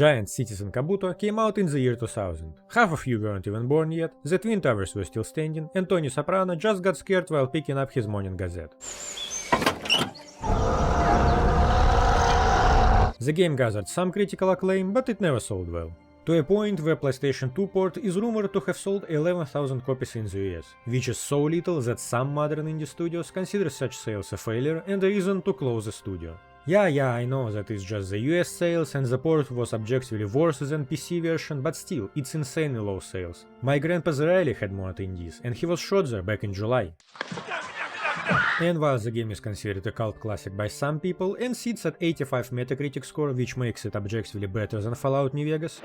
Giant Citizen Kabuto came out in the year 2000. Half of you weren't even born yet, the Twin Towers were still standing, and Tony Soprano just got scared while picking up his morning gazette. The game gathered some critical acclaim, but it never sold well. To a point where PlayStation 2 port is rumored to have sold 11,000 copies in the US, which is so little that some modern indie studios consider such sales a failure and a reason to close the studio. Yeah, I know that it's just the US sales and the port was objectively worse than PC version, but still, it's insanely low sales. My grandpa rarely had more indies, and he was shot there back in July. And while the game is considered a cult classic by some people and sits at 85 Metacritic score, which makes it objectively better than Fallout New Vegas,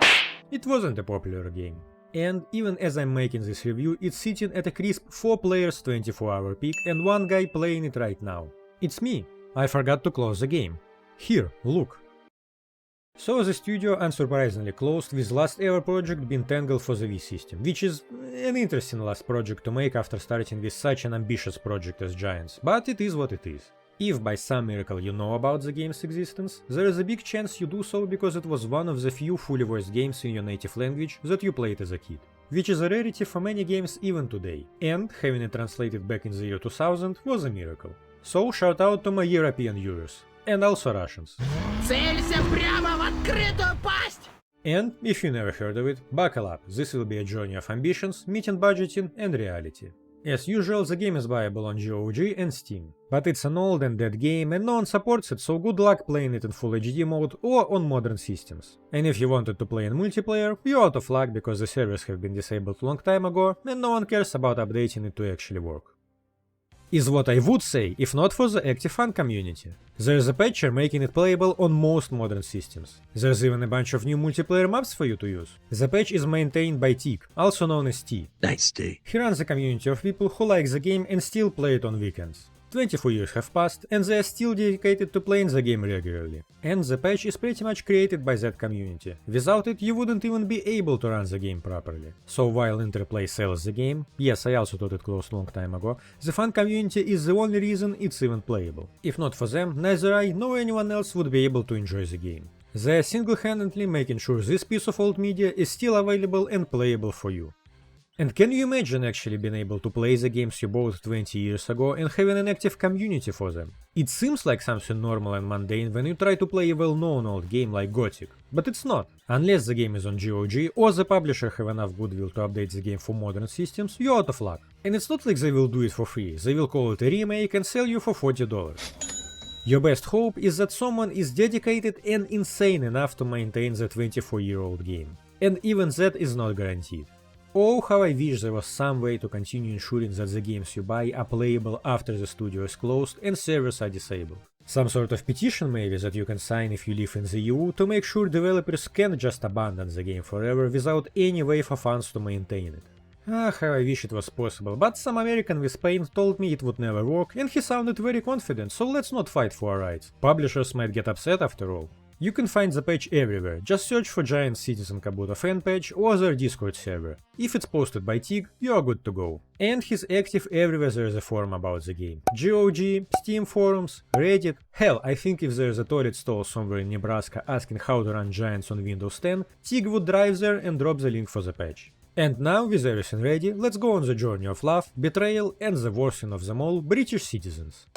it wasn't a popular game. And even as I'm making this review, it's sitting at a crisp 4 players 24-hour peak and one guy playing it right now. It's me. I forgot to close the game. Here, look. So the studio unsurprisingly closed, with last ever project being Tangle for the Wii system, which is an interesting last project to make after starting with such an ambitious project as Giants, but it is what it is. If by some miracle you know about the game's existence, there is a big chance you do so because it was one of the few fully voiced games in your native language that you played as a kid, which is a rarity for many games even today, and having it translated back in the year 2000 was a miracle. So shout out to my European viewers. And also Russians. Целься прямо в открытую пасть! And, if you never heard of it, buckle up, this will be a journey of ambitions, meeting budgeting and reality. As usual, the game is viable on GOG and Steam, but it's an old and dead game and no one supports it, so good luck playing it in Full HD mode or on modern systems. And if you wanted to play in multiplayer, you're out of luck because the servers have been disabled long time ago and no one cares about updating it to actually work. Is what I would say if not for the active fan community. There is a patcher making it playable on most modern systems. There's even a bunch of new multiplayer maps for you to use. The patch is maintained by Tig, also known as T. Nice T. He runs a community of people who like the game and still play it on weekends. 24 years have passed and they are still dedicated to playing the game regularly. And the patch is pretty much created by that community. Without it you wouldn't even be able to run the game properly. So while Interplay sells the game, yes, I also thought it closed long time ago, the fan community is the only reason it's even playable. If not for them, neither I nor anyone else would be able to enjoy the game. They are single-handedly making sure this piece of old media is still available and playable for you. And can you imagine actually being able to play the games you bought 20 years ago and having an active community for them? It seems like something normal and mundane when you try to play a well-known old game like Gothic, but it's not. Unless the game is on GOG or the publisher have enough goodwill to update the game for modern systems, you're out of luck. And it's not like they will do it for free, they will call it a remake and sell you for $40. Your best hope is that someone is dedicated and insane enough to maintain the 24-year-old game. And even that is not guaranteed. Oh, how I wish there was some way to continue ensuring that the games you buy are playable after the studio is closed and servers are disabled. Some sort of petition maybe that you can sign if you live in the EU to make sure developers can't just abandon the game forever without any way for fans to maintain it. Ah, how I wish it was possible, but some American with pain told me it would never work and he sounded very confident, so let's not fight for our rights. Publishers might get upset after all. You can find the patch everywhere, just search for Giant Citizen Kabuto fan page or their Discord server. If it's posted by Tig, you're good to go. And he's active everywhere there is a forum about the game. GOG, Steam forums, Reddit, hell, I think if there's a toilet stall somewhere in Nebraska asking how to run Giants on Windows 10, Tig would drive there and drop the link for the patch. And now, with everything ready, let's go on the journey of love, betrayal and the worst of them all, British citizens.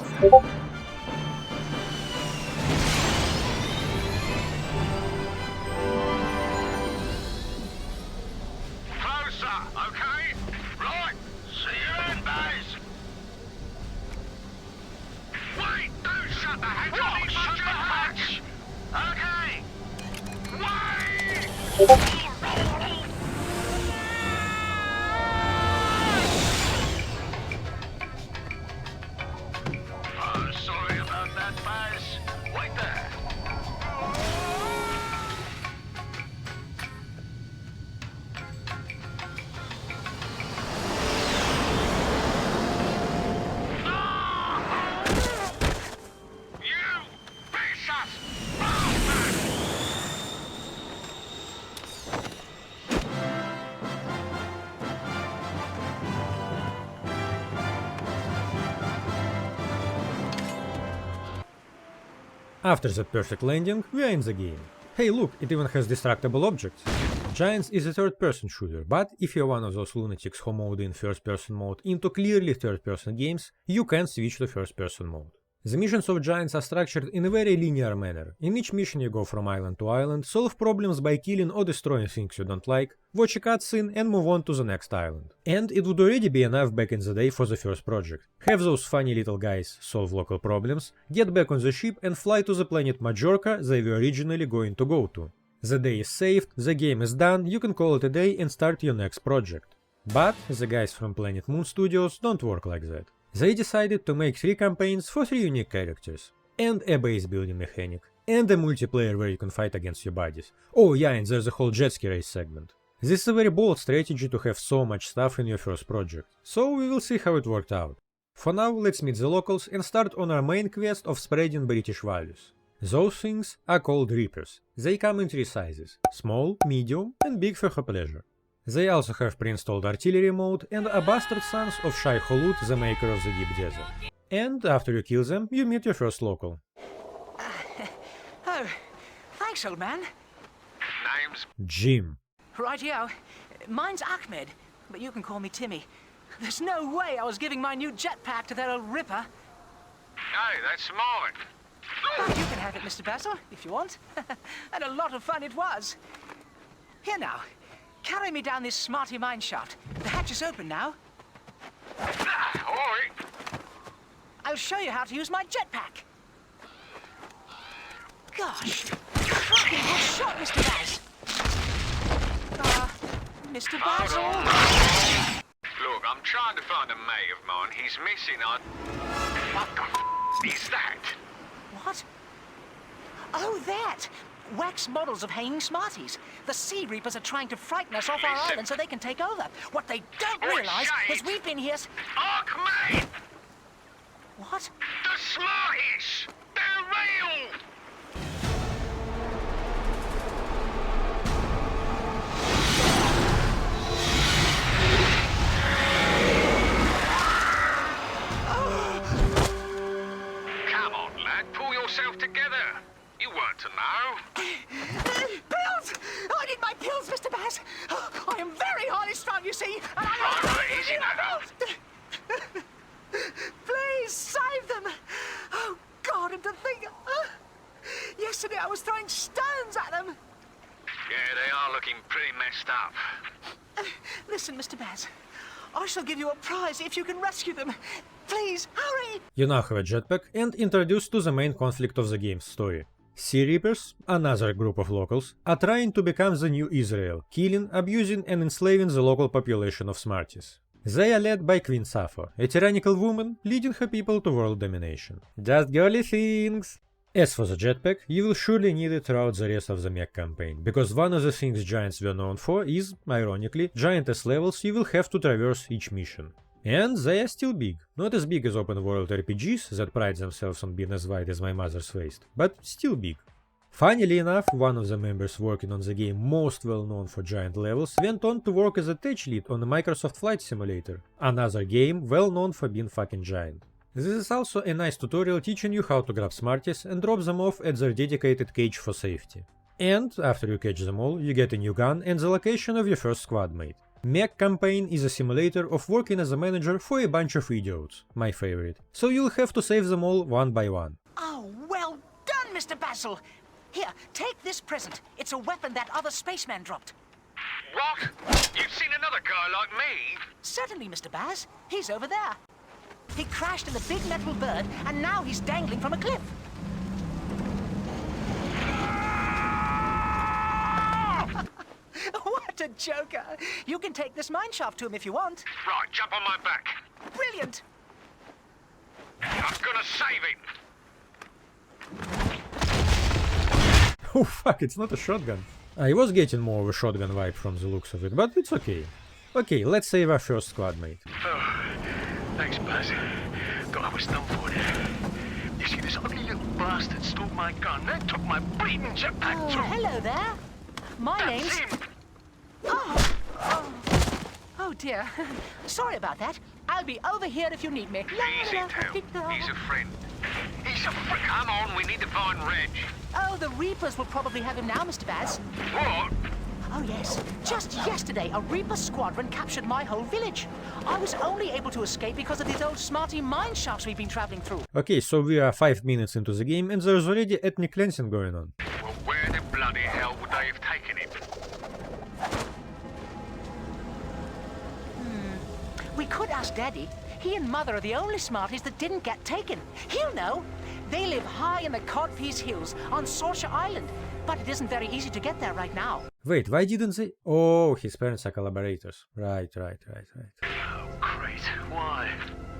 After that perfect landing, we are in the game. Hey look, it even has destructible objects. Giants is a third-person shooter, but if you're one of those lunatics who mode in first-person mode into clearly third-person games, you can switch to first-person mode. The missions of Giants are structured in a very linear manner. In each mission you go from island to island, solve problems by killing or destroying things you don't like, watch a cutscene and move on to the next island. And it would already be enough back in the day for the first project. Have those funny little guys solve local problems, get back on the ship and fly to the planet Majorca they were originally going to go to. The day is saved, the game is done, you can call it a day and start your next project. But the guys from Planet Moon Studios don't work like that. They decided to make 3 campaigns for 3 unique characters, and a base building mechanic, and a multiplayer where you can fight against your buddies. Oh yeah, and there's a whole jet ski race segment. This is a very bold strategy to have so much stuff in your first project, so we will see how it worked out. For now, let's meet the locals and start on our main quest of spreading British values. Those things are called Reapers. They come in 3 sizes: small, medium, and big for her pleasure. They also have pre-installed artillery mode and are bastard sons of Shai Hulud, the maker of the Deep Desert. And after you kill them, you meet your first local. Oh, thanks, old man. Name's Jim. Rightio. Mine's Ahmed, but you can call me Timmy. There's no way I was giving my new jetpack to that old ripper. Hey, that's mine. But you can have it, Mr. Basil, if you want. And a lot of fun it was. Here now. Carry me down this smarty mine shaft. The hatch is open now. Alright. I'll show you how to use my jetpack. Gosh, fucking good shot, Mr. Baz. Mr. Basil. Look, I'm trying to find a mate of mine. He's missing on... What the f*** is that? What? Oh, that! Wax models of hanging smarties. The Sea Reapers are trying to frighten us off our Listen. island so they can take over. What they don't Oh, realize shite. is we've been here... Ahmed! What? The Smarties! They're real! Come on, lad, pull yourself together. You weren't to know. Pills! I need my pills, Mr. Baz. I am very highly strung, you see, and I... Right, easy now. Please, save them! Oh, God, and to think... yesterday I was throwing stones at them. Yeah, they are looking pretty messed up. Listen, Mr. Baz, I shall give you a prize if you can rescue them. Please, hurry! You now have a jetpack and introduced to the main conflict of the game's story. Sea Reapers, another group of locals, are trying to become the new Israel, killing, abusing and enslaving the local population of Smarties. They are led by Queen Sappho, a tyrannical woman leading her people to world domination. Just girly things! As for the jetpack, you will surely need it throughout the rest of the Mecc campaign, because one of the things Giants were known for is, ironically, giantess levels you will have to traverse each mission. And they are still big. Not as big as open world RPGs that pride themselves on being as wide as my mother's waist, but still big. Funnily enough, one of the members working on the game most well known for giant levels went on to work as a tech lead on the Microsoft Flight Simulator, another game well known for being fucking giant. This is also a nice tutorial teaching you how to grab Smarties and drop them off at their dedicated cage for safety. And after you catch them all, you get a new gun and the location of your first squad mate. Mecc campaign is a simulator of working as a manager for a bunch of idiots, my favorite. So you'll have to save them all one by one. Oh, well done, Mr. Basil. Here, take this present. It's a weapon that other spaceman dropped. What? You've seen another guy like me? Certainly, Mr. Baz. He's over there. He crashed in the big metal bird, and now he's dangling from a cliff. What a joker! You can take this mineshaft to him if you want. Right, jump on my back. Brilliant! I'm gonna save him. Oh fuck, it's not a shotgun. I was getting more of a shotgun vibe from the looks of it, but it's okay. Okay, let's save our first squad mate. Oh, thanks, Baz. Thought I was done for there. You see, this ugly little bastard stole my gun, then took my bleeding jetpack Oh, too. hello there. My That's name's... him. Oh dear. Sorry about that. I'll be over here if you need me. Easy, Tail. He's a friend. He's Come on, we need to find Reg. Oh, the Reapers will probably have him now, Mr. Baz. What? Oh, yes. Just yesterday, a Reaper squadron captured my whole village. I was only able to escape because of these old smarty mine shafts we've been traveling through. Okay, so we are 5 minutes into the game and there's already ethnic cleansing going on. Well, where the bloody hell would they have taken him? We could ask Daddy. He and Mother are the only smarties that didn't get taken. He'll know. They live high in the Codpiece Hills on Sorcia Island, but it isn't very easy to get there right now. Wait, why didn't they? Oh, his parents are collaborators. Right. Oh, great. Why?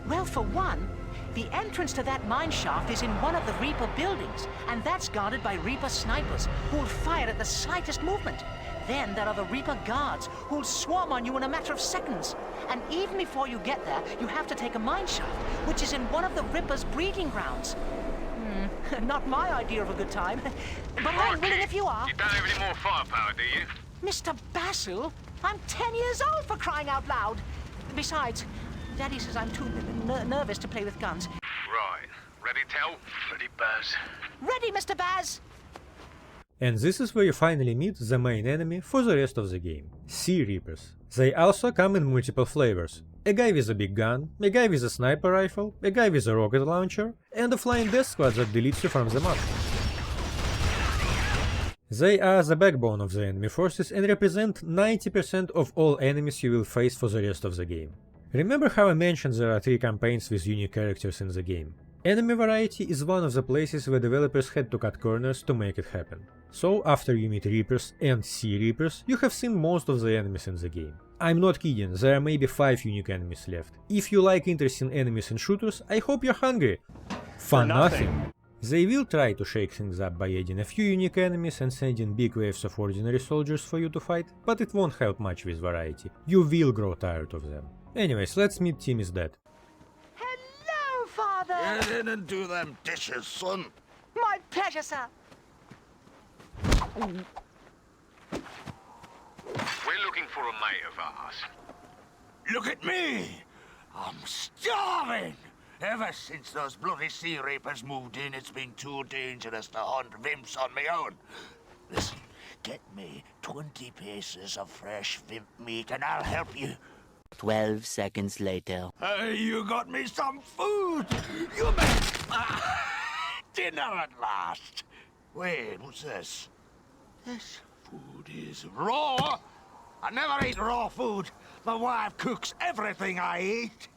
Well, for one, the entrance to that mine shaft is in one of the Reaper buildings, and that's guarded by Reaper snipers who'll fire at the slightest movement. Then there are the Reaper guards who'll swarm on you in a matter of seconds. And even before you get there, you have to take a mine shaft, which is in one of the Reapers' breeding grounds. Not my idea of a good time, but I'm willing if you are. You don't have any more firepower, do you? Mr. Basil, I'm 10 years old for crying out loud. Besides, Daddy says I'm too nervous to play with guns. Right. Ready, Tell? Ready, Baz. Ready, Mr. Baz! And this is where you finally meet the main enemy for the rest of the game. Sea Reapers. They also come in multiple flavors. A guy with a big gun, a guy with a sniper rifle, a guy with a rocket launcher, and a flying death squad that deletes you from the map. They are the backbone of the enemy forces and represent 90% of all enemies you will face for the rest of the game. Remember how I mentioned there are 3 campaigns with unique characters in the game? Enemy variety is one of the places where developers had to cut corners to make it happen. So after you meet Reapers and Sea Reapers, you have seen most of the enemies in the game. I'm not kidding, there are maybe 5 unique enemies left. If you like interesting enemies and shooters, I hope you're hungry. For nothing. They will try to shake things up by adding a few unique enemies and sending big waves of ordinary soldiers for you to fight, but it won't help much with variety. You will grow tired of them. Anyways, let's meet Timmy's dad. Hello, Father! Get in and do them dishes, son. My pleasure, sir. We're looking for a mate of ours. Look at me! I'm starving! Ever since those bloody Sea Reapers moved in, it's been too dangerous to hunt vimps on my own. Listen, get me 20 pieces of fresh vimp meat and I'll help you. 12 seconds later. Hey, you got me some food! You made dinner at last! Wait, what's this? This food is raw! I never eat raw food. My wife cooks everything I eat.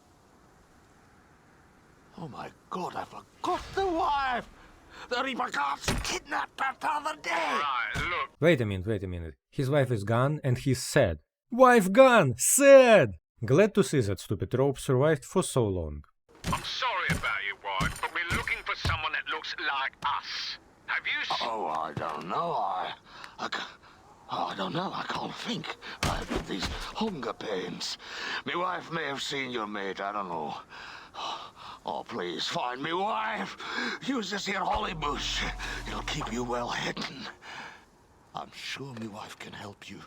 Oh my God, I forgot the wife! The Reaper guards kidnapped her the other day! Right, look. Wait a minute. His wife is gone and he's sad. Wife gone! Sad! Glad to see that stupid trope survived for so long. I'm sorry about your wife, but we're looking for someone that looks like us. Have you Oh, I don't know. I don't know. I can't think. I've got these hunger pains. My wife may have seen your mate. I don't know. Oh, please find me wife. Use this here holly bush. It'll keep you well hidden. I'm sure my wife can help you.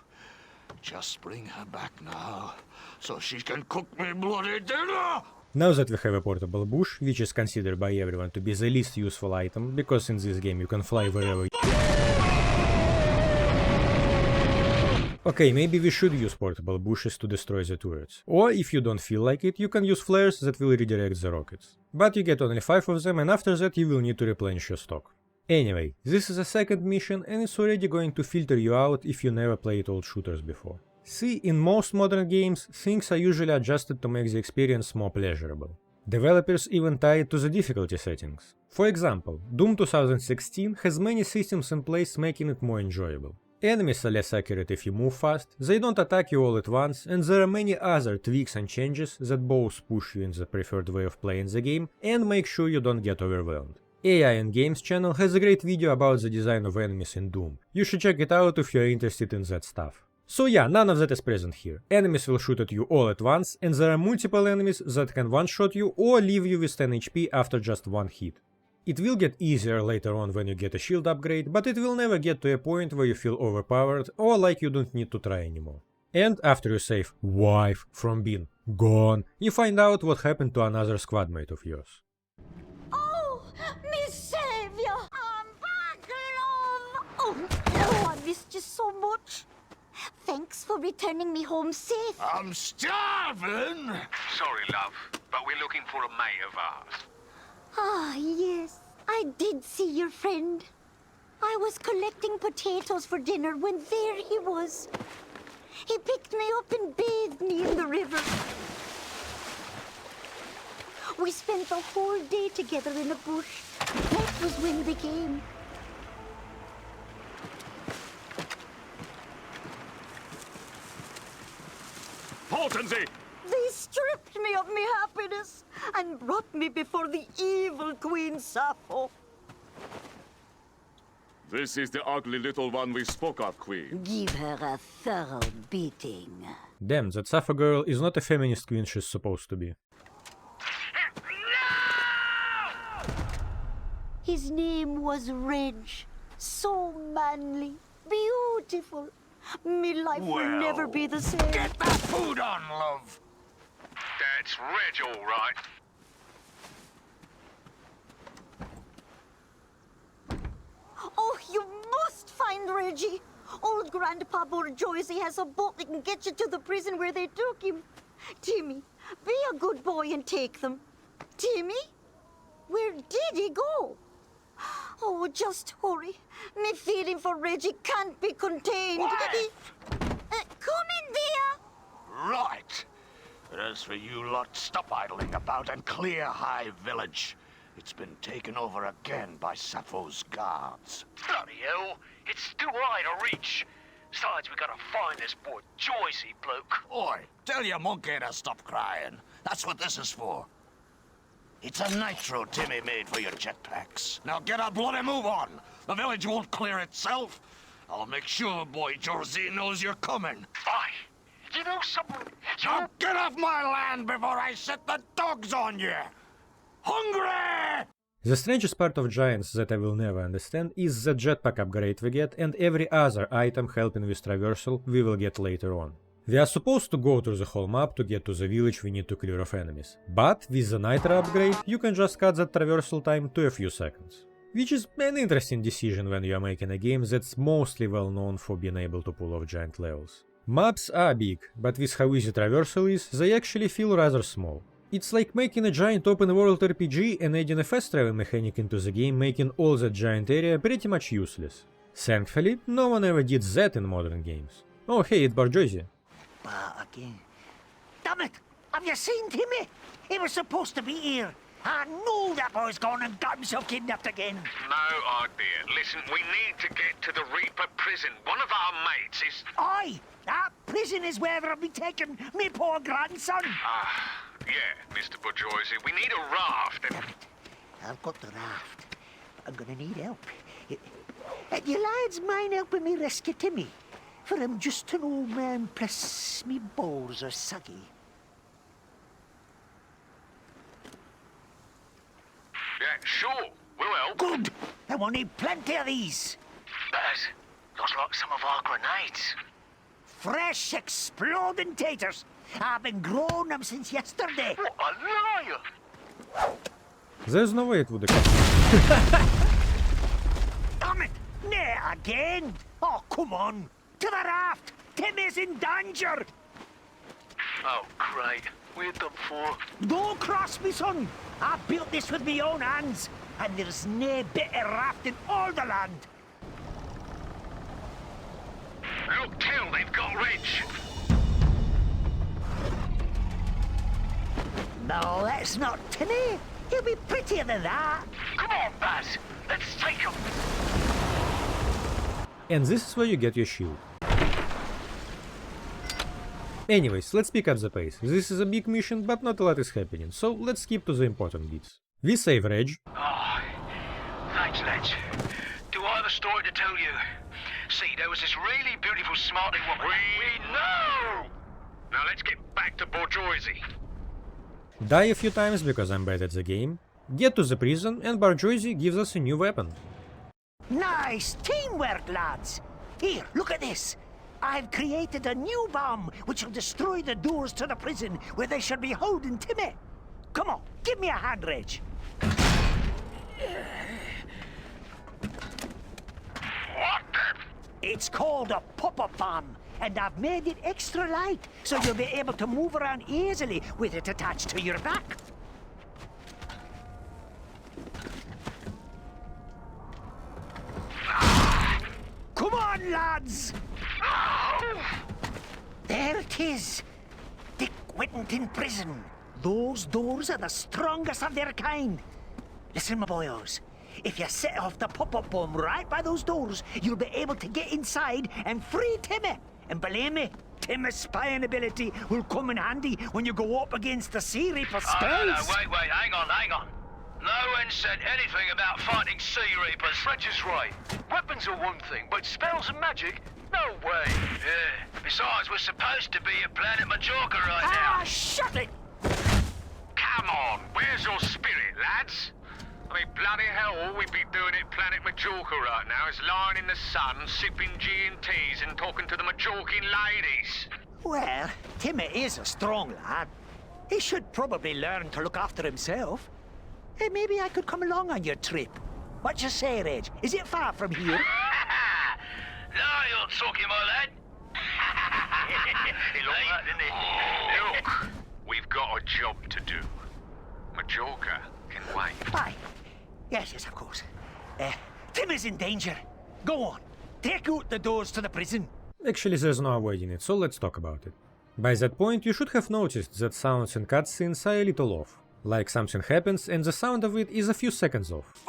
Just bring her back now, so she can cook me bloody dinner. Now that we have a portable bush, which is considered by everyone to be the least useful item, because in this game you can fly wherever. Okay, maybe we should use portable bushes to destroy the turrets. Or if you don't feel like it, you can use flares that will redirect the rockets. But you get only 5 of them and after that you will need to replenish your stock. Anyway, this is a second mission and it's already going to filter you out if you never played old shooters before. See, in most modern games, things are usually adjusted to make the experience more pleasurable. Developers even tie it to the difficulty settings. For example, Doom 2016 has many systems in place making it more enjoyable. Enemies are less accurate if you move fast, they don't attack you all at once, and there are many other tweaks and changes that both push you in the preferred way of playing the game and make sure you don't get overwhelmed. AI and Games channel has a great video about the design of enemies in Doom. You should check it out if you're interested in that stuff. So yeah, none of that is present here. Enemies will shoot at you all at once, and there are multiple enemies that can one-shot you or leave you with 10 HP after just one hit. It will get easier later on when you get a shield upgrade, but it will never get to a point where you feel overpowered or like you don't need to try anymore. And after you save wife from being gone, you find out what happened to another squadmate of yours. Oh, me missed you so much. Thanks for returning me home safe. I'm starving! Sorry, love, but we're looking for a mate of ours. Ah, yes. I did see your friend. I was collecting potatoes for dinner when there he was. He picked me up and bathed me in the river. We spent the whole day together in the bush. That was when they came. Haltensy! They stripped me of my happiness and brought me before the evil Queen Sappho. This is the ugly little one we spoke of, Queen. Give her a thorough beating. Damn, that Sappho girl is not a feminist queen she's supposed to be. His name was Reg. So manly, beautiful. Me life will never be the same. Get that food on, love! That's Reg, all right. Oh, you must find Reggie. Old Grandpa Borjoisi has a boat that can get you to the prison where they took him. Timmy, be a good boy and take them. Timmy? Where did he go? Oh, just hurry. Me feeling for Reggie can't be contained. Come in there. Right. As for you lot, stop idling about and clear High Village. It's been taken over again by Sappho's guards. Bloody hell, it's still high to reach. Besides, we gotta find this boy Joycey bloke. Oi, tell your monkey to stop crying. That's what this is for. It's a nitro Timmy made for your jetpacks. Now get a bloody move on. The village won't clear itself. I'll make sure boy Jorzy knows you're coming. Aye, you know something? Now get off my land before I set the dogs on you! Hungry! The strangest part of Giants that I will never understand is the jetpack upgrade we get and every other item helping with traversal we will get later on. We are supposed to go through the whole map to get to the village we need to clear of enemies, but with the nitro upgrade you can just cut that traversal time to a few seconds. Which is an interesting decision when you are making a game that's mostly well known for being able to pull off giant levels. Maps are big, but with how easy traversal is, they actually feel rather small. It's like making a giant open world RPG and adding a fast travel mechanic into the game, making all that giant area pretty much useless. Thankfully, no one ever did that in modern games. Oh hey, it's Borjoisi. Again. Damn it! Have you seen Timmy? He was supposed to be here. I know that boy's gone and got himself kidnapped again. No idea. Listen, we need to get to the Reaper prison. One of our mates is... Aye, that prison is where they'll be taking me poor grandson. Yeah, Mr. Borjoisi, we need a raft and... Damn it. I've got the raft. I'm gonna need help. You lads mind helping me rescue Timmy? For I'm just an old man, plus me balls are saggy. Yeah, sure, we'll help. Good! And we'll need plenty of these. Baz, looks like some of our grenades. Fresh, exploding taters. I've been growing them since yesterday. What a liar! There's no way it would have Damn it! Nay, again! Oh, come on! To the raft! Timmy's in danger! Oh, great. We're done for. Don't cross me, son! I built this with my own hands, and there's nae better raft in all the land. Look, tell they've got Rich. No, that's not Timmy. He'll be prettier than that. Come on, Baz. Let's take him. And this is where you get your shield. Anyways, let's pick up the pace. This is a big mission, but not a lot is happening, so let's skip to the important bits. We save Reg. Oh, thanks, lads. Do I have a story to tell you? See, there was this really beautiful, smarty woman. We know! Now let's get back to Borjoisi. Die a few times because I'm bad at the game. Get to the prison, and Borjoisi gives us a new weapon. Nice teamwork, lads. Here, look at this. I've created a new bomb which will destroy the doors to the prison where they should be holding Timmy. Come on, give me a hand, Reg. What the? It's called a pop-up bomb, and I've made it extra light, so you'll be able to move around easily with it attached to your back. Come on, lads! There it is. Dick Whittington Prison. Those doors are the strongest of their kind. Listen, my boyos. If you set off the pop-up bomb right by those doors, you'll be able to get inside and free Timmy. And believe me, Timmy's spying ability will come in handy when you go up against the Sea Reaper spells. No, wait, hang on. No one said anything about fighting Sea Reapers. Reg is right. Weapons are one thing, but spells and magic? No way. Yeah. Besides, we're supposed to be at Planet Majorca right Ah, now. shut it! Come on, where's your spirit, lads? I mean, bloody hell, all we'd be doing at Planet Majorca right now is lying in the sun, sipping G&Ts and talking to the Majorcan ladies. Well, Timmy is a strong lad. He should probably learn to look after himself. Hey, maybe I could come along on your trip. What you say, Reg? Is it far from here? Now you're talking, my lad. He loved that, didn't he? Look, we've got a job to do. Majorca can wait. Aye. Yes, of course. Timmy's in danger. Go on. Take out the doors to the prison. Actually, there's no avoiding it, so let's talk about it. By that point, you should have noticed that sounds in cutscenes are a little off. Like something happens and the sound of it is a few seconds off.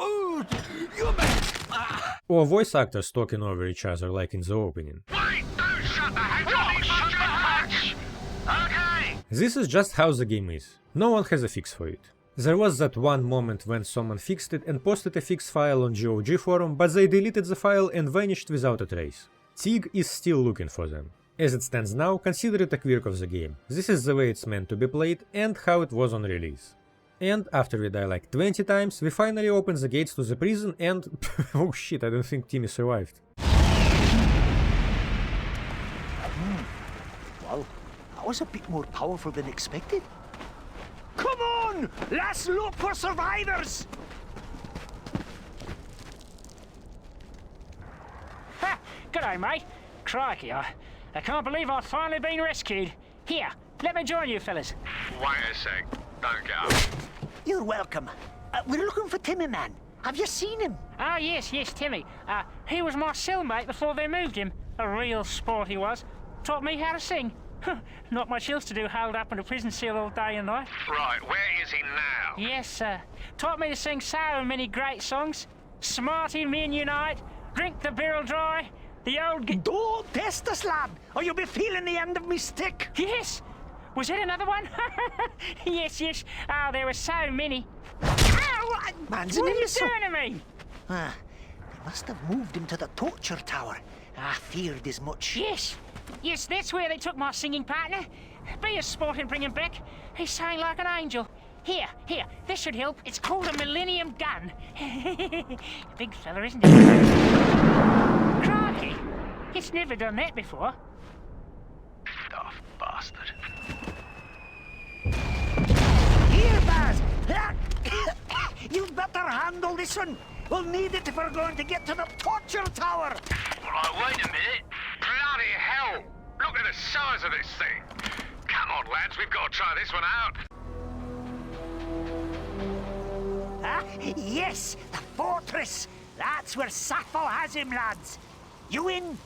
Or voice actors talking over each other like in the opening. Wait, don't shut the hatch! Okay. This is just how the game is. No one has a fix for it. There was that one moment when someone fixed it and posted a fix file on GOG forum, but they deleted the file and vanished without a trace. TIG is still looking for them. As it stands now, consider it a quirk of the game. This is the way it's meant to be played and how it was on release. And after we die like 20 times, we finally open the gates to the prison and... oh shit, I don't think Timmy survived. Well, that was a bit more powerful than expected. Come on! Let's look for survivors! Ha! G'day, mate. Crikey, I can't believe I've finally been rescued. Here, let me join you fellas. Wait a sec, don't get up. You're welcome. We're looking for Timmy Man. Have you seen him? Ah, yes, Timmy. He was my cellmate before they moved him. A real sport he was. Taught me how to sing. Not much else to do holed up in a prison cell all day and night. Right, where is he now? Yes, sir. Taught me to sing so many great songs. Smarty men unite, drink the barrel dry, the old... Don't test us, lad, or you'll be feeling the end of me stick. Yes! Was it another one? Yes. Oh, there were so many. Ow! Man's an What are you imbecile. doing to me? They must have moved him to the torture tower. I feared as much. Yes, that's where they took my singing partner. Be a sport and bring him back. He sang like an angel. Here, this should help. It's called a Millennium Gun. Big fella, isn't it? Crikey! It's never done that before. Daft bastard. Here, Baz! You'd better handle this one. We'll need it if we're going to get to the torture tower. Right, wait a minute. Bloody hell! Look at the size of this thing! Come on, lads, we've got to try this one out. Yes, the fortress. That's where Sappho has him, lads. You in?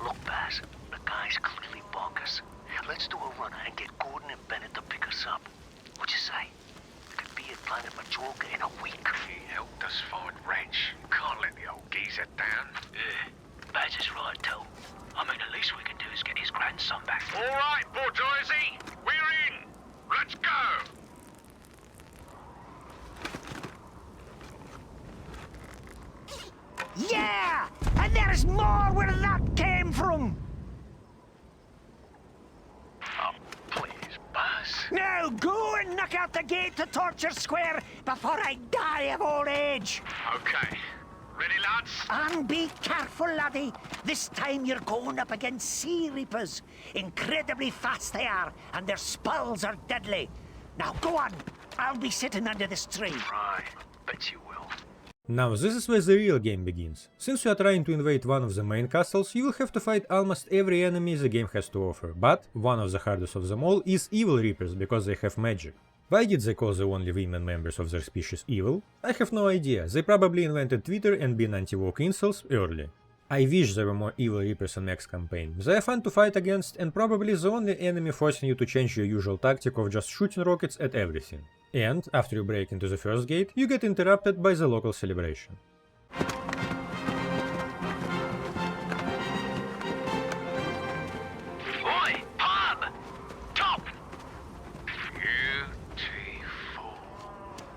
Look, Baz, the guy's clearly bonkers. Let's do a runner and get Gordon and Bennett to pick us up. What you say? Could be at Planet Majorca in a week. He helped us find Reg. Can't let the old geezer down. Yeah, Baz is right, too. I mean, the least we can do is get his grandson back. All right, bourgeoisie, we're in. Let's go. Yeah! And there's more where that came from. Oh, please, Baz. Now go and knock out the gate to Torture Square before I die of old age. Okay. Ready, lads? And be careful, laddie. This time you're going up against Sea Reapers. Incredibly fast they are, and their spells are deadly. Now go on. I'll be sitting under this tree. Right, bet you will. Now this is where the real game begins. Since you are trying to invade one of the main castles, you will have to fight almost every enemy the game has to offer, but one of the hardest of them all is Evil Reapers, because they have magic. Why did they call the only women members of their species evil? I have no idea, they probably invented Twitter and been anti-woke incels early. I wish there were more Evil Reapers in Mecc's campaign. They are fun to fight against and probably the only enemy forcing you to change your usual tactic of just shooting rockets at everything. And, after you break into the first gate, you get interrupted by the local celebration. Oi, pub! Top! Beautiful.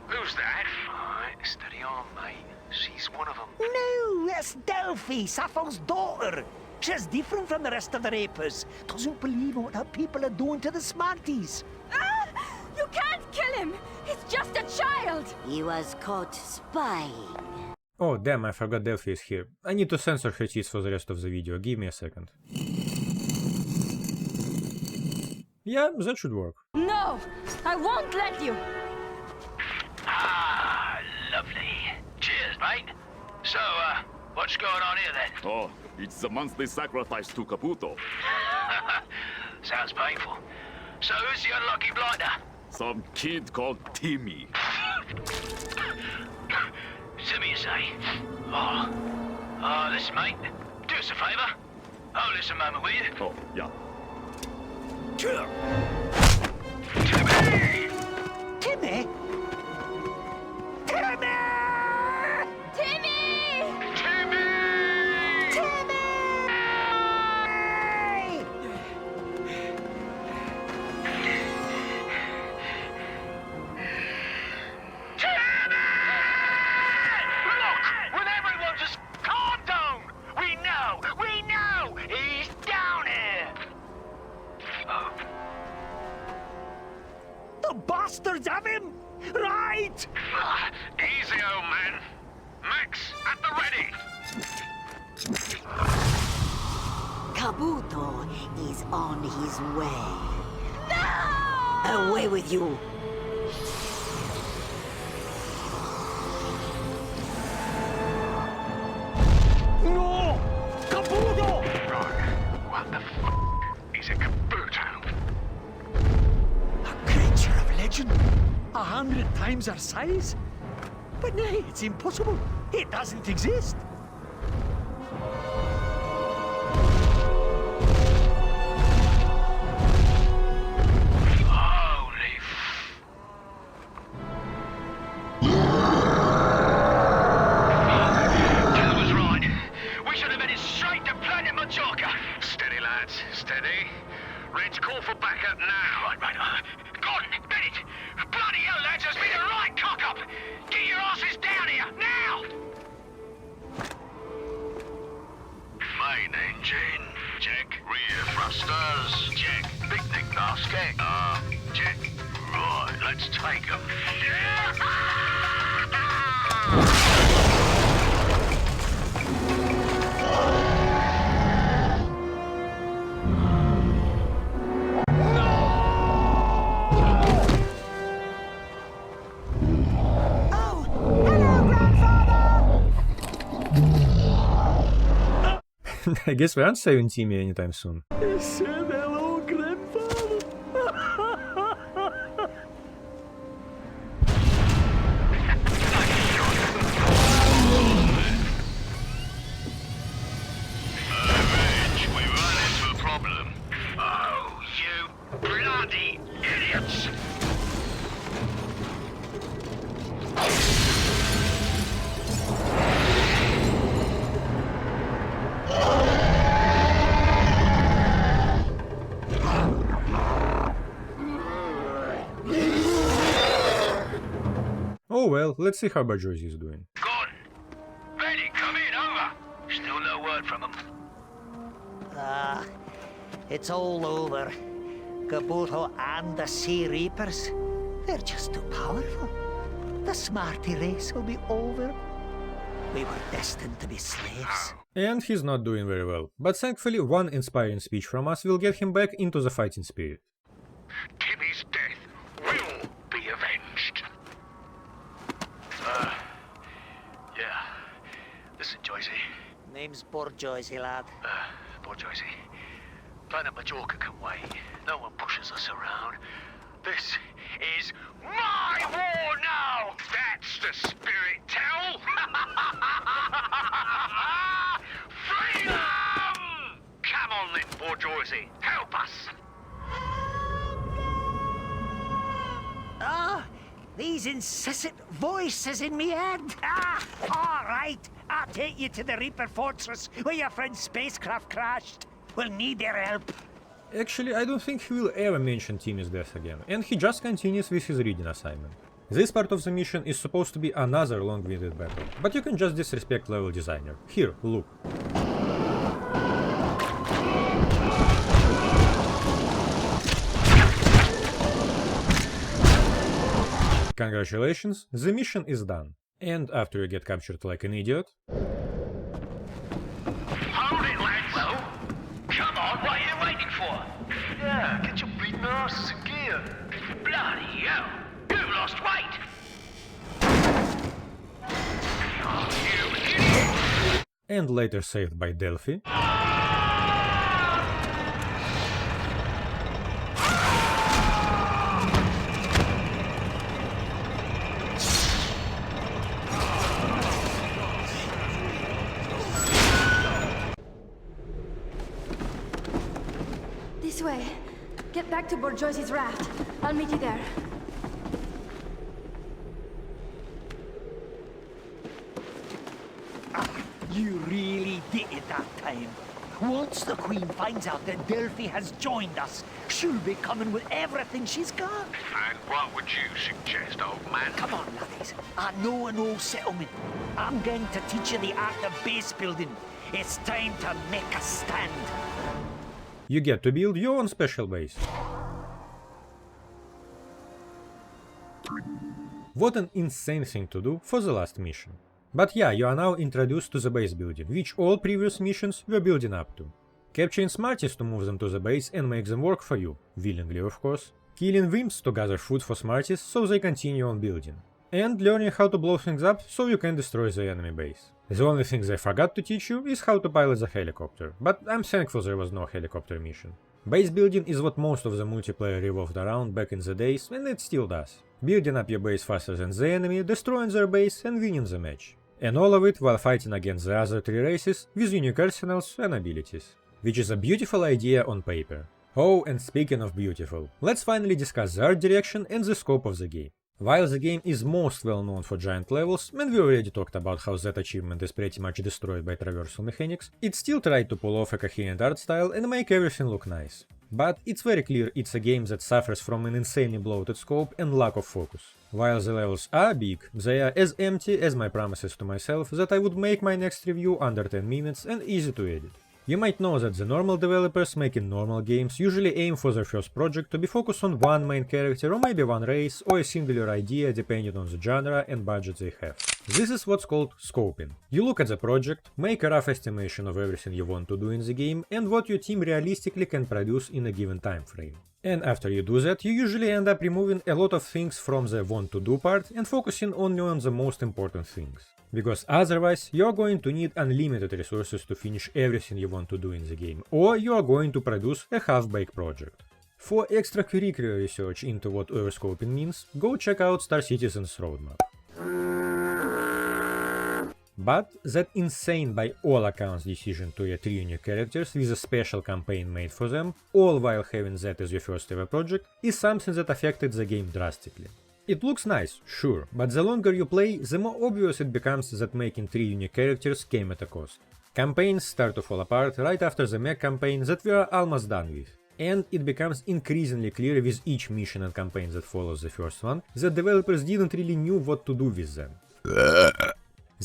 Who's that? Alright, steady on, mate. She's one of them. No, that's Delphi, Sappho's daughter. She's different from the rest of the rapers. Doesn't believe what her people are doing to the Smarties. Ah! You can't kill him! He's just a child! He was caught spying. Oh damn, I forgot Delphi is here. I need to censor her teeth for the rest of the video, give me a second. Yeah, that should work. No! I won't let you! Ah, lovely. Cheers, mate. So, what's going on here then? Oh, it's the monthly sacrifice to Kabuto. Sounds painful. So who's the unlucky blighter? Some kid called Timmy. Timmy, you say? Oh, listen, mate. Do us a favour. Hold this a moment, will you? Oh, yeah. Timmy! Timmy? Timmy! Timmy! Timmy! Timmy! Look! Will everyone just calm down? We know! He's down here! Oh. The bastards have him! Right! Easy, old man. Max, at the ready! Kabuto is on his way. No! Away with you! No! Kabuto! Right. What the is a Kabuto? A creature of legend. 100 times our size? But nay, it's impossible. It doesn't exist. Holy Kel was right. We should have headed straight to Planet Majorca. Steady, lads. Steady. Red's call for backup now. Right. Gordon, Bennett. Bloody hell, lads, there's been a right cock-up. Get your asses down here, now! Main engine. Check. Rear thrusters. Check. Picnic basket. Check. Right, let's take them. I guess we aren't saving Timmy anytime soon. Said hello, grandfather. Rich, we run into a problem. Oh, you bloody idiots! Oh well, let's see how Bajosi is doing. Gordon! Benny, come in, over! Still no word from him. It's all over. Kabuto and the Sea Reapers. They're just too powerful. The Smarty race will be over. We were destined to be slaves. And he's not doing very well, but thankfully one inspiring speech from us will get him back into the fighting spirit. Timmy's death will be avenged. Yeah. name's Borjoisi, lad. Borjoisi. Planet Majorca can wait. No one pushes us around. This is my war now! That's the spirit, Tell! Freedom! Come on then, Borjoisi. Help us! Ah, these incessant voices in me head. Ah, all right. I'll take you to the Reaper Fortress where your friend's spacecraft crashed. We'll need their help. Actually, I don't think he will ever mention Timmy's death again, and he just continues with his reading assignment. This part of the mission is supposed to be another long-winded battle, but you can just disrespect level designer. Here, look. Congratulations, the mission is done. And after you get captured like an idiot... Hold it, lads! Well, come on, what are you waiting for? Yeah, get your bleeding asses in gear. Bloody hell! You lost weight! Oh, you idiot! And later saved by Delphi. This way. Get back to Borjoisi's raft. I'll meet you there. You really did it that time. Once the Queen finds out that Delphi has joined us, she'll be coming with everything she's got. And what would you suggest, old man? Come on, laddies. I know an old settlement. I'm going to teach you the art of base building. It's time to make a stand. You get to build your own special base. What an insane thing to do for the last mission. But yeah, you are now introduced to the base building, which all previous missions were building up to. Capturing Smarties to move them to the base and make them work for you, willingly of course. Killing Wimps to gather food for Smarties so they continue on building. And learning how to blow things up so you can destroy the enemy base. The only thing they forgot to teach you is how to pilot the helicopter, but I'm thankful there was no helicopter mission. Base building is what most of the multiplayer revolved around back in the days, and it still does. Building up your base faster than the enemy, destroying their base and winning the match. And all of it while fighting against the other three races with unique arsenals and abilities. Which is a beautiful idea on paper. Oh, and speaking of beautiful, let's finally discuss the art direction and the scope of the game. While the game is most well known for giant levels, and we already talked about how that achievement is pretty much destroyed by traversal mechanics, it still tried to pull off a coherent art style and make everything look nice. But it's very clear it's a game that suffers from an insanely bloated scope and lack of focus. While the levels are big, they are as empty as my promises to myself that I would make my next review under 10 minutes and easy to edit. You might know that the normal developers making normal games usually aim for their first project to be focused on one main character or maybe one race or a singular idea depending on the genre and budget they have. This is what's called scoping. You look at the project, make a rough estimation of everything you want to do in the game and what your team realistically can produce in a given time frame. And after you do that, you usually end up removing a lot of things from the want to do part and focusing only on the most important things. Because otherwise, you're going to need unlimited resources to finish everything you want to do in the game, or you are going to produce a half-baked project. For extracurricular research into what overscoping means, go check out Star Citizen's roadmap. But that insane by all accounts decision to add 3 unique characters with a special campaign made for them, all while having that as your first ever project, is something that affected the game drastically. It looks nice, sure, but the longer you play, the more obvious it becomes that making 3 unique characters came at a cost. Campaigns start to fall apart right after the Mecc campaign that we are almost done with. And it becomes increasingly clear with each mission and campaign that follows the first one, that developers didn't really know what to do with them.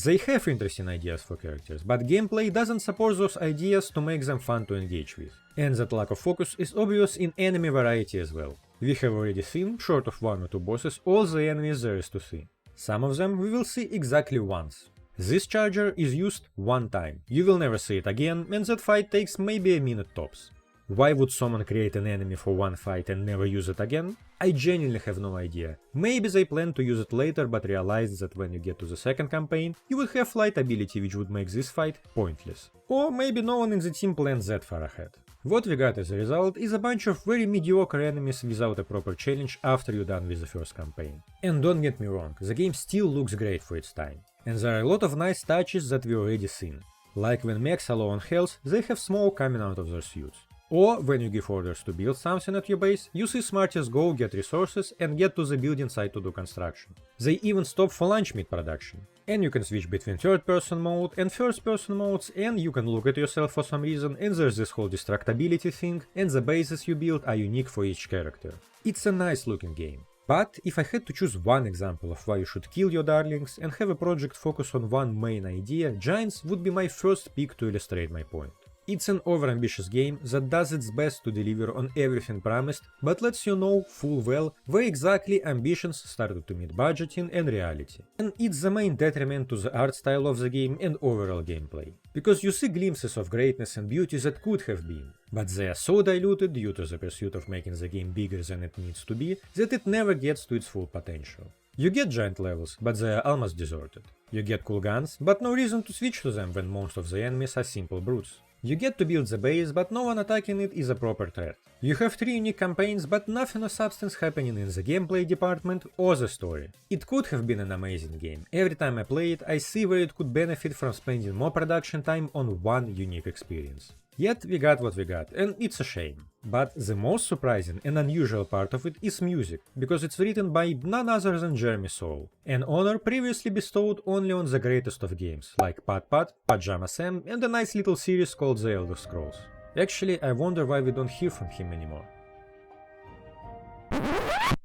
They have interesting ideas for characters, but gameplay doesn't support those ideas to make them fun to engage with. And that lack of focus is obvious in enemy variety as well. We have already seen, short of 1 or 2 bosses, all the enemies there is to see. Some of them we will see exactly once. This charger is used one time, you will never see it again, and that fight takes maybe a minute tops. Why would someone create an enemy for one fight and never use it again? I genuinely have no idea. Maybe they plan to use it later but realized that when you get to the second campaign, you would have flight ability which would make this fight pointless. Or maybe no one in the team planned that far ahead. What we got as a result is a bunch of very mediocre enemies without a proper challenge after you're done with the first campaign. And don't get me wrong, the game still looks great for its time. And there are a lot of nice touches that we already seen. Like when mechs are low on health, they have smoke coming out of their suits. Or when you give orders to build something at your base, you see smarties go get resources and get to the building site to do construction. They even stop for lunch meat production. And you can switch between third person mode and first person modes, and you can look at yourself for some reason, and there's this whole destructibility thing, and the bases you build are unique for each character. It's a nice looking game. But if I had to choose one example of why you should kill your darlings and have a project focus on one main idea, Giants would be my first pick to illustrate my point. It's an overambitious game that does its best to deliver on everything promised, but lets you know full well where exactly ambitions started to meet budgeting and reality. And it's the main detriment to the art style of the game and overall gameplay. Because you see glimpses of greatness and beauty that could have been, but they are so diluted due to the pursuit of making the game bigger than it needs to be, that it never gets to its full potential. You get giant levels, but they are almost deserted. You get cool guns, but no reason to switch to them when most of the enemies are simple brutes. You get to build the base, but no one attacking it is a proper threat. You have 3 unique campaigns, but nothing of substance happening in the gameplay department or the story. It could have been an amazing game. Every time I play it, I see where it could benefit from spending more production time on one unique experience. Yet we got what we got, and it's a shame. But the most surprising and unusual part of it is music, because it's written by none other than Jeremy Soule, an honor previously bestowed only on the greatest of games, like Pat Pat, Pajama Sam, and a nice little series called The Elder Scrolls. Actually, I wonder why we don't hear from him anymore.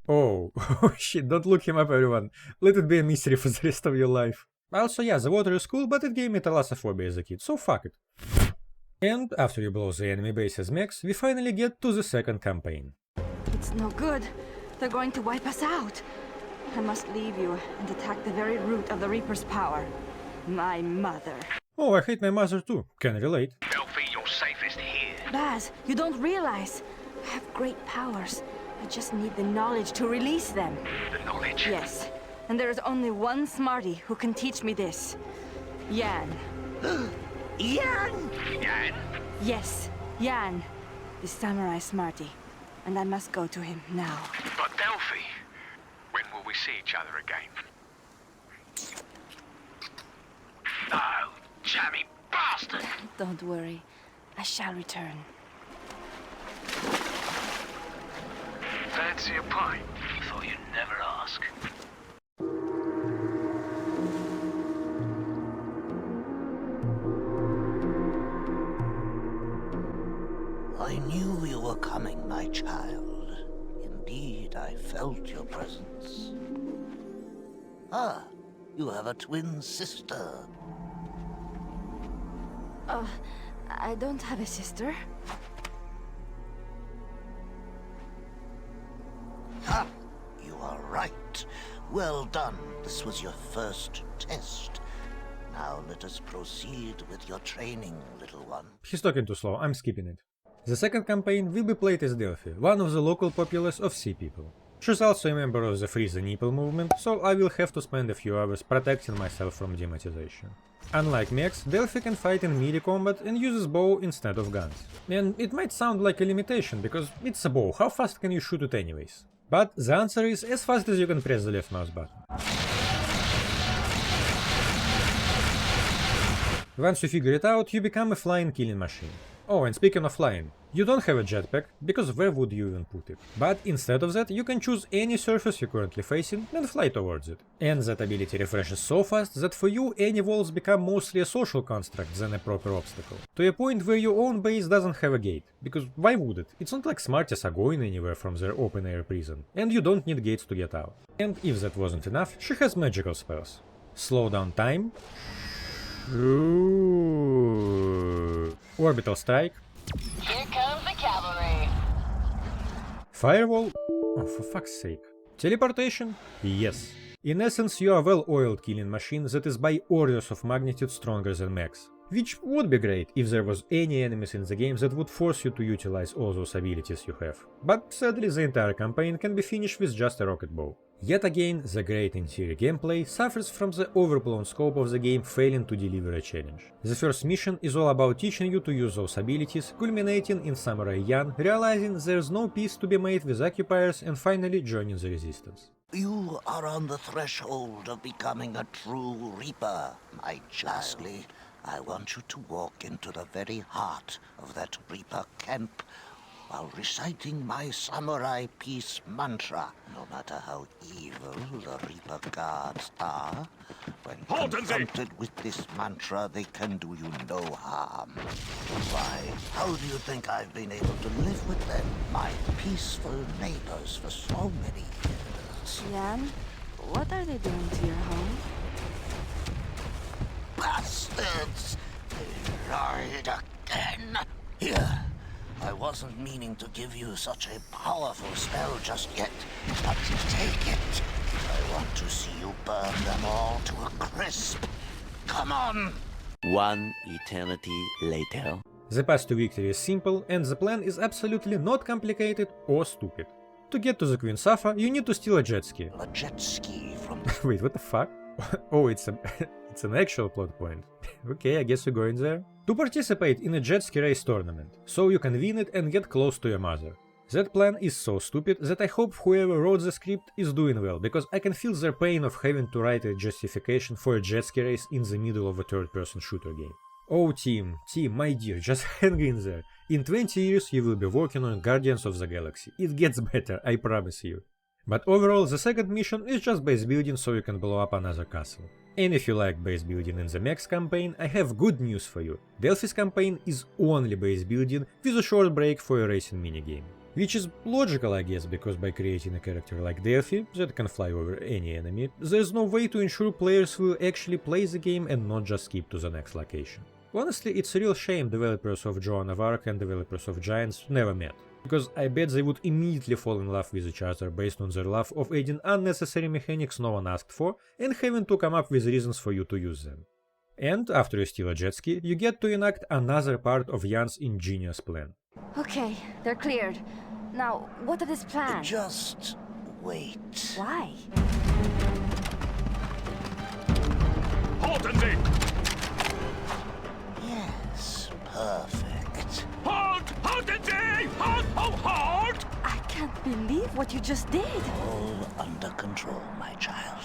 Oh shit, don't look him up everyone, let it be a mystery for the rest of your life. Also yeah, the water is cool, but it gave me thalassophobia as a kid, so fuck it. And after you blow the enemy base as mechs, we finally get to the second campaign. It's no good. They're going to wipe us out. I must leave you and attack the very root of the Reaper's power. My mother. Oh, I hate my mother too. Can relate. Delphi, you're safest here. Baz, you don't realize. I have great powers. I just need the knowledge to release them. The knowledge? Yes. And there is only one smarty who can teach me this. Yan. Yan! Yan? Yes, Yan, the samurai smarty, and I must go to him now. But Delphi, when will we see each other again? Oh, jammy bastard! Don't worry, I shall return. Fancy a pint? Thought you'd never ask. I knew you were coming, my child. Indeed, I felt your presence. Ah, you have a twin sister. I don't have a sister. Ah, you are right. Well done. This was your first test. Now let us proceed with your training, little one. He's talking too slow, I'm skipping it. The second campaign will be played as Delphi, one of the local populace of sea people. She's also a member of the Free the Nipple movement, so I will have to spend a few hours protecting myself from demonetization. Unlike mechs, Delphi can fight in melee combat and uses bow instead of guns. And it might sound like a limitation, because it's a bow, how fast can you shoot it anyways? But the answer is as fast as you can press the left mouse button. Once you figure it out, you become a flying killing machine. Oh, and speaking of flying, you don't have a jetpack, because where would you even put it? But instead of that, you can choose any surface you're currently facing and fly towards it. And that ability refreshes so fast that for you any walls become mostly a social construct than a proper obstacle. To a point where your own base doesn't have a gate, because why would it? It's not like Smarties are going anywhere from their open air prison, and you don't need gates to get out. And if that wasn't enough, she has magical spells. Slow down time. Orbital strike. Here comes the cavalry. Firewall? Oh, for fuck's sake. Teleportation? Yes. In essence, you are a well-oiled killing machine that is by orders of magnitude stronger than mechs. which would be great if there was any enemies in the game that would force you to utilize all those abilities you have, but sadly the entire campaign can be finished with just a rocket bow. Yet again, the great interior gameplay suffers from the overblown scope of the game failing to deliver a challenge. The first mission is all about teaching you to use those abilities, culminating in Samurai Yan realizing there's no peace to be made with occupiers and finally joining the resistance. You are on the threshold of becoming a true Reaper, my child. Lastly, I want you to walk into the very heart of that Reaper camp while reciting my samurai peace mantra. No matter how evil the Reaper guards are, when confronted with this mantra, they can do you no harm. Why, how do you think I've been able to live with them, my peaceful neighbors, for so many years? Yan, what are they doing to your home? Bastards! They lied again. Here. I wasn't meaning to give you such a powerful spell just yet, but take it. I want to see you burn them all to a crisp. Come on! One eternity later. The path to victory is simple, and the plan is absolutely not complicated or stupid. To get to the Queen Safa, you need to steal a jet ski. A jet ski from... Wait, what the fuck? Oh, it's an actual plot point. Okay, I guess you're going there. To participate in a jet ski race tournament, so you can win it and get close to your mother. That plan is so stupid that I hope whoever wrote the script is doing well, because I can feel their pain of having to write a justification for a jet ski race in the middle of a third-person shooter game. Oh team, my dear, just hang in there. In 20 years you will be working on Guardians of the Galaxy. It gets better, I promise you. But overall, the second mission is just base building so you can blow up another castle. And if you like base building in the Mecc campaign, I have good news for you. Delphi's campaign is only base building with a short break for a racing minigame. Which is logical, I guess, because by creating a character like Delphi, that can fly over any enemy, there's no way to ensure players will actually play the game and not just skip to the next location. Honestly, it's a real shame developers of Joan of Arc and developers of Giants never met. Because I bet they would immediately fall in love with each other based on their love of adding unnecessary mechanics no one asked for and having to come up with reasons for you to use them. And after you steal a jet ski, you get to enact another part of Jan's ingenious plan. Okay, they're cleared. Now, what of this plan? Just wait. Why? Halt and dig! Yes, perfect. Halt! Halt and dig! Halt! Halt! I can't believe what you just did. All under control, my child.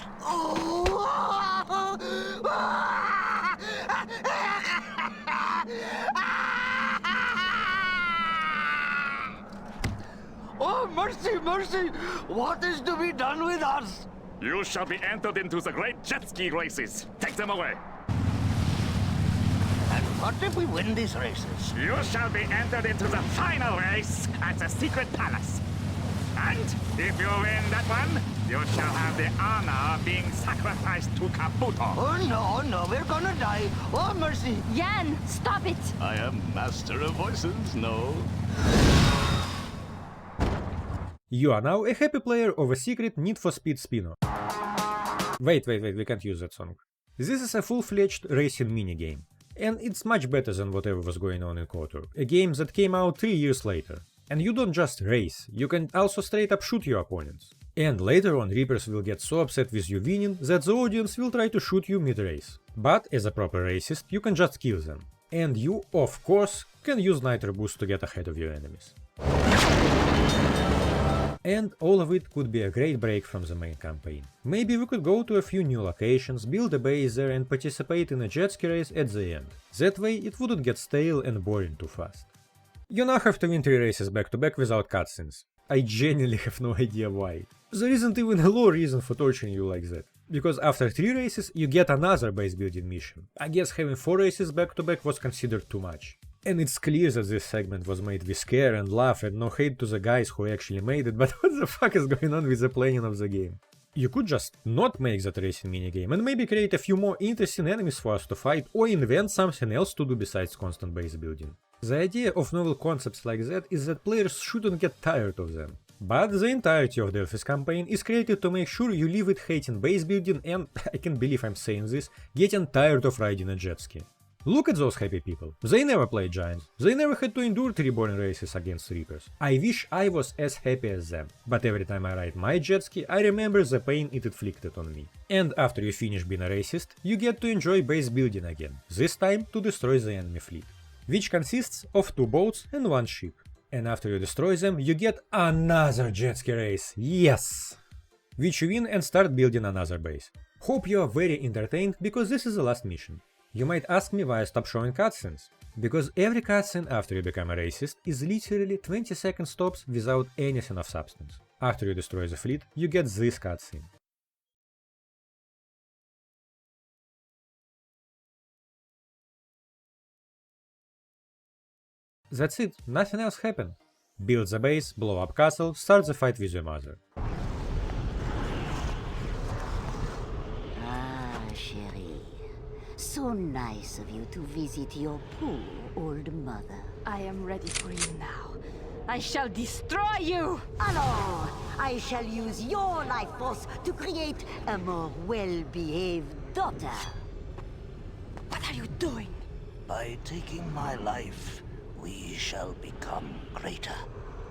Oh, mercy, mercy! What is to be done with us? You shall be entered into the great jet ski races. Take them away. And what if we win these races? You shall be entered into the final race at the secret palace. And if you win that one, you shall have the honor of being sacrificed to Kabuto. Oh, no, we're gonna die. Oh, mercy. Yan, stop it! I am master of voices, no? You are now a happy player of a secret Need for Speed spin-off. Wait, we can't use that song. This is a full-fledged racing minigame. And it's much better than whatever was going on in KOTOR, a game that came out 3 years later. And you don't just race, you can also straight up shoot your opponents. And later on Reapers will get so upset with you winning that the audience will try to shoot you mid-race. But as a proper racist, you can just kill them. And you, of course, can use Nitro Boost to get ahead of your enemies. And all of it could be a great break from the main campaign. Maybe we could go to a few new locations, build a base there and participate in a jet ski race at the end. That way it wouldn't get stale and boring too fast. You now have to win 3 races back to back without cutscenes. I genuinely have no idea why. There isn't even a low reason for torturing you like that. Because after 3 races you get another base building mission. I guess having 4 races back to back was considered too much. And it's clear that this segment was made with care and love and no hate to the guys who actually made it, but what the fuck is going on with the planning of the game? You could just not make that racing minigame and maybe create a few more interesting enemies for us to fight or invent something else to do besides constant base building. The idea of novel concepts like that is that players shouldn't get tired of them. But the entirety of Delphi's campaign is created to make sure you leave it hating base building and, I can't believe I'm saying this, getting tired of riding a jet ski. Look at those happy people. They never played giants. They never had to endure 3 boring races against reapers. I wish I was as happy as them. But every time I ride my jet ski, I remember the pain it inflicted on me. And after you finish being a racist, you get to enjoy base building again. This time to destroy the enemy fleet, which consists of 2 boats and 1 ship. And after you destroy them, you get another jet ski race. Yes! Which you win and start building another base. Hope you are very entertained, because this is the last mission. You might ask me why I stopped showing cutscenes. Because every cutscene after you become a racist is literally 20-second stops without anything of substance. After you destroy the fleet, you get this cutscene. That's it, nothing else happened. Build the base, blow up castle, start the fight with your mother. So nice of you to visit your poor old mother. I am ready for you now. I shall destroy you! Alors, I shall use your life force to create a more well-behaved daughter. What are you doing? By taking my life, we shall become greater.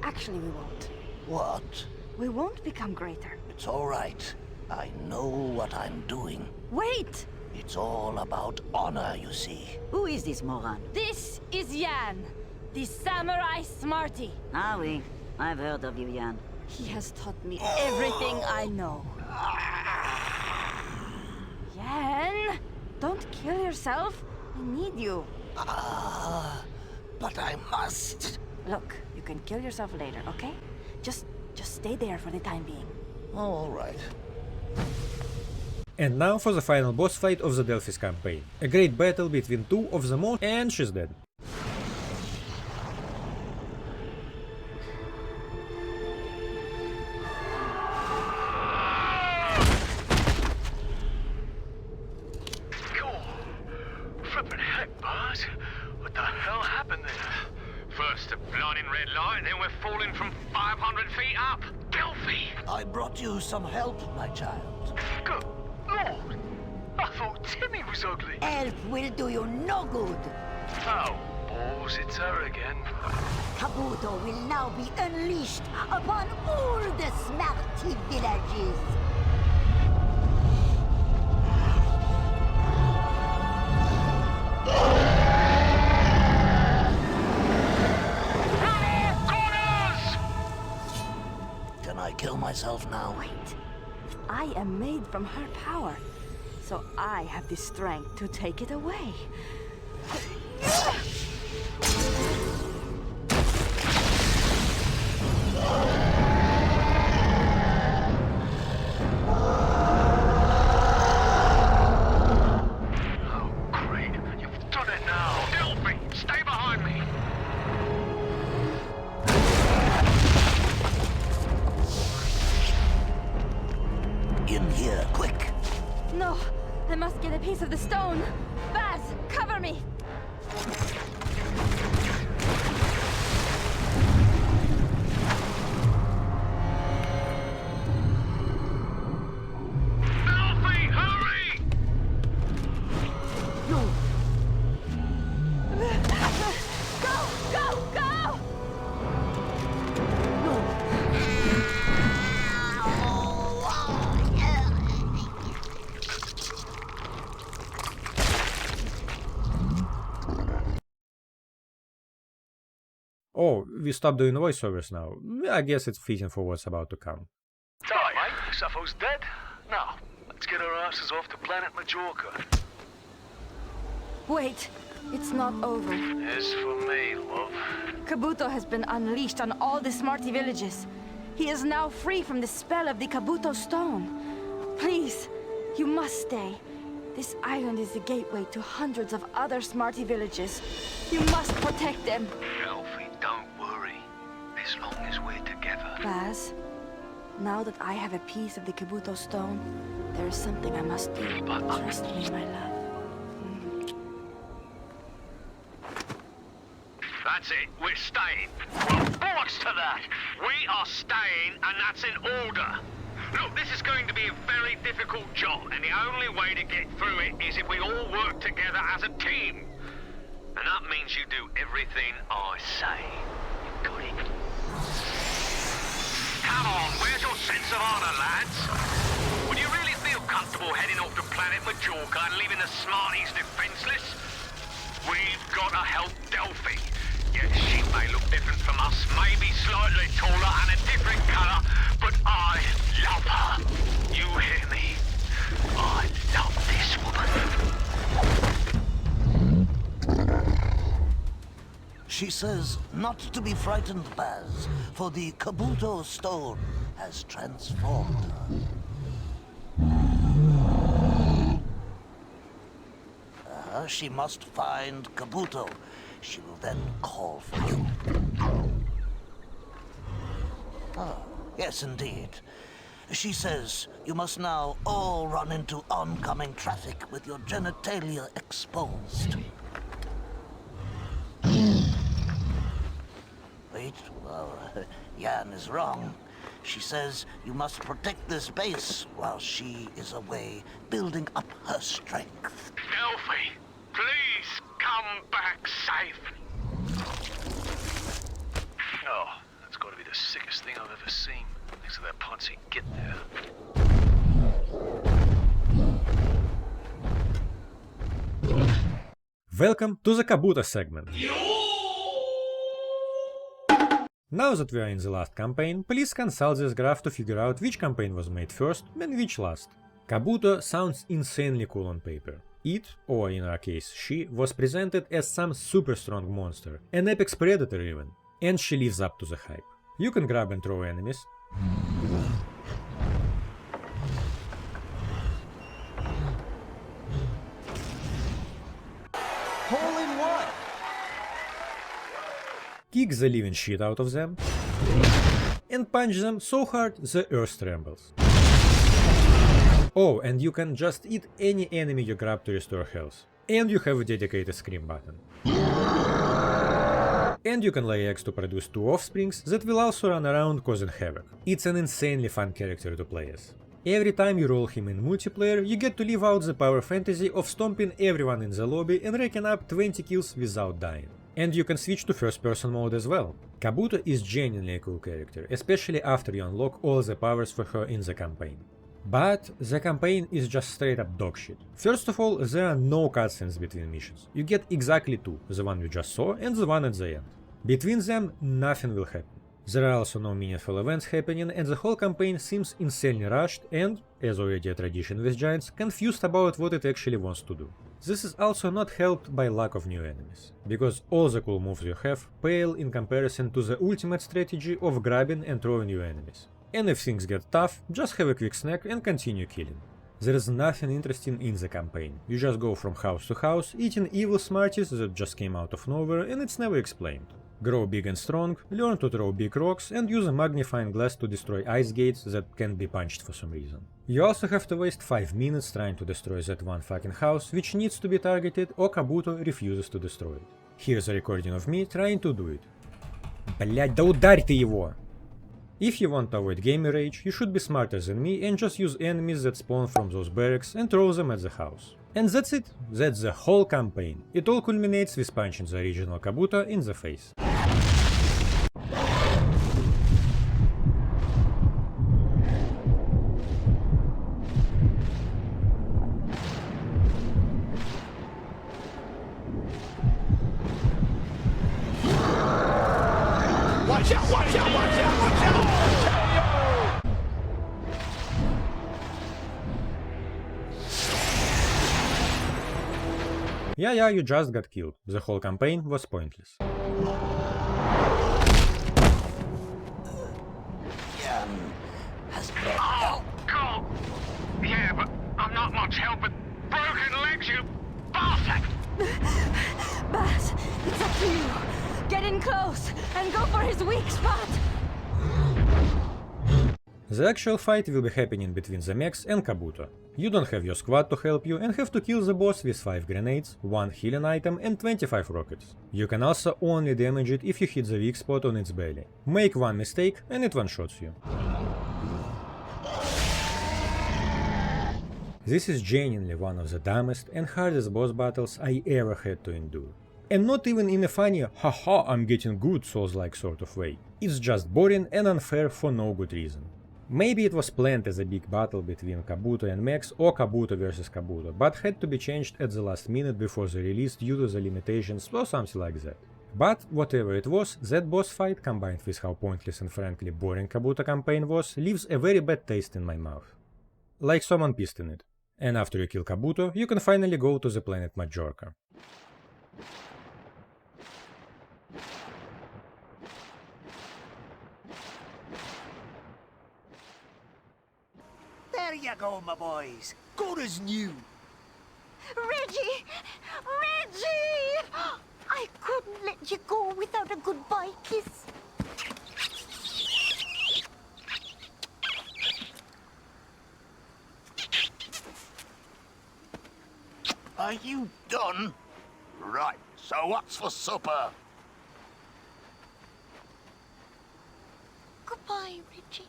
Actually, we won't. What? We won't become greater. It's all right. I know what I'm doing. Wait! It's all about honor, you see. Who is this moron? This is Yan, the samurai smarty. Ah oui, I've heard of you, Yan. He has taught me everything I know. Yan, don't kill yourself. I need you. But I must. Look, you can kill yourself later, okay? Just stay there for the time being. Oh, all right. And now for the final boss fight of the Delphis campaign. A great battle between 2 of the most, and she's dead. Flippin' heck, Buzz. What the hell happened there? First a blinding red light, then we're falling from 500 feet up. Delphi! I brought you some help, my child. Good Lord! I thought Timmy was ugly. Help will do you no good. Oh, balls, it's her again. Kabuto will now be unleashed upon all the Smarty villages. Can I kill myself now? Wait. I am made from her power, so I have the strength to take it away. Oh, great. You've done it now. Delphi, stay behind me. In here, quick. No, I must get a piece of the stone. Baz, cover me. Delphi, hurry! No. Go! Oh, we stopped doing voiceovers now. I guess it's fitting for what's about to come. Alright, mate. Sappho's dead. Now, let's get our asses off to planet Majorca. Wait, it's not over. As for me, love. Kabuto has been unleashed on all the Smarty villages. He is now free from the spell of the Kabuto stone. Please, you must stay. This island is the gateway to hundreds of other Smarty villages. You must protect them. Delphi, don't worry. As long as we're together. Baz, now that I have a piece of the Kabuto stone, there is something I must do. Trust me, my love. That's it. We're staying. Well, bollocks to that. We are staying, and that's in order. Look, this is going to be a very difficult job, and the only way to get through it is if we all work together as a team. And that means you do everything I say. You got it? Come on, where's your sense of honor, lads? Would you really feel comfortable heading off to planet Majorca and leaving the smarties defenseless? We've got to help Delphi. Yes, she may look different from us, maybe slightly taller and a different color, but I love her. You hear me? I love this woman. She says not to be frightened, Baz, for the Kabuto stone has transformed her. She must find Kabuto. She will then call for you. Ah, yes, indeed. She says you must now all run into oncoming traffic with your genitalia exposed. Wait, well, Jan is wrong. She says you must protect this base while she is away building up her strength. Delphi, please come back safe. Oh, that's got to be the sickest thing I've ever seen. Thanks to that Ponzi get there. Welcome to the Kabuto segment. Now that we are in the last campaign, please consult this graph to figure out which campaign was made first and which last. Kabuto sounds insanely cool on paper. It, or in our case she, was presented as some super strong monster, an apex predator even, and she lives up to the hype. You can grab and throw enemies, kick the living shit out of them, and punch them so hard the earth trembles. Oh, and you can just eat any enemy you grab to restore health. And you have a dedicated scream button. And you can lay eggs to produce 2 offsprings that will also run around causing havoc. It's an insanely fun character to play as. Every time you roll him in multiplayer, you get to live out the power fantasy of stomping everyone in the lobby and racking up 20 kills without dying. And you can switch to first person mode as well. Kabuto is genuinely a cool character, especially after you unlock all the powers for her in the campaign. But the campaign is just straight up dogshit. First of all, there are no cutscenes between missions. You get exactly 2, the one you just saw and the one at the end. Between them, nothing will happen. There are also no meaningful events happening, and the whole campaign seems insanely rushed and, as already a tradition with Giants, confused about what it actually wants to do. This is also not helped by lack of new enemies, because all the cool moves you have pale in comparison to the ultimate strategy of grabbing and throwing new enemies. And if things get tough, just have a quick snack and continue killing. There is nothing interesting in the campaign. You just go from house to house, eating evil Smarties that just came out of nowhere and it's never explained. Grow big and strong, learn to throw big rocks and use a magnifying glass to destroy ice gates that can be punched for some reason. You also have to waste 5 minutes trying to destroy that one fucking house which needs to be targeted or Kabuto refuses to destroy it. Here's a recording of me trying to do it. Блять, да ударь ты его! If you want to avoid gamer rage, you should be smarter than me and just use enemies that spawn from those barracks and throw them at the house. And that's it, that's the whole campaign. It all culminates with punching the original Kabuto in the face. Watch out, watch out, watch out, watch out! Yeah, you just got killed. The whole campaign was pointless. Oh, God! Yeah, but I'm not much help with broken legs, you bastard! Baz, it's up to you. Get in close and go for his weak spot. The actual fight will be happening between the Meccs and Kabuto. You don't have your squad to help you and have to kill the boss with 5 grenades, 1 healing item and 25 rockets. You can also only damage it if you hit the weak spot on its belly. Make one mistake and it one-shots you. This is genuinely one of the dumbest and hardest boss battles I ever had to endure. And not even in a funny haha I'm getting good Souls-like sort of way. It's just boring and unfair for no good reason. Maybe it was planned as a big battle between Kabuto and Mecc or Kabuto versus Kabuto, but had to be changed at the last minute before the release due to the limitations or something like that. But whatever it was, that boss fight, combined with how pointless and frankly boring Kabuto campaign was, leaves a very bad taste in my mouth. Like someone pissed in it. And after you kill Kabuto, you can finally go to the planet Majorca. There you go, my boys. Good as new. Reggie! Reggie! I couldn't let you go without a goodbye kiss. Are you done? Right, so what's for supper? Goodbye, Reggie.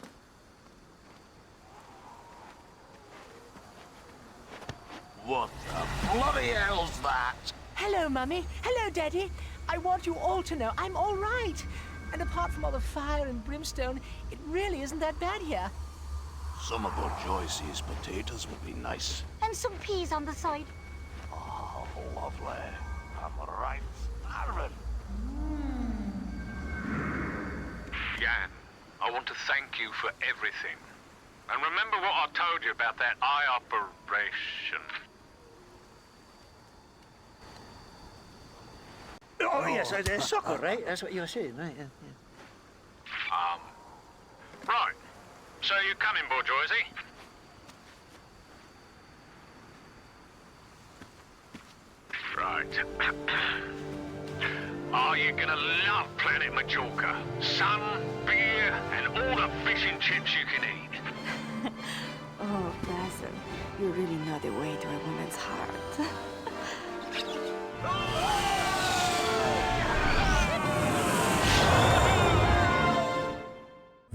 What the bloody hell's that? Hello, Mummy. Hello, Daddy. I want you all to know I'm all right. And apart from all the fire and brimstone, it really isn't that bad here. Some of our Joyce's potatoes would be nice. And some peas on the side. Oh, lovely. I'm right starving. Jan, I want to thank you for everything. And remember what I told you about that eye operation. Oh, yes, soccer, right? That's what you were saying, right? Yeah. Right. So you coming, bourgeoisie? Right. Are you gonna love Planet Majorca? Sun, beer, and all the fish and chips you can eat. Oh, Basil, you really know the way to a woman's heart.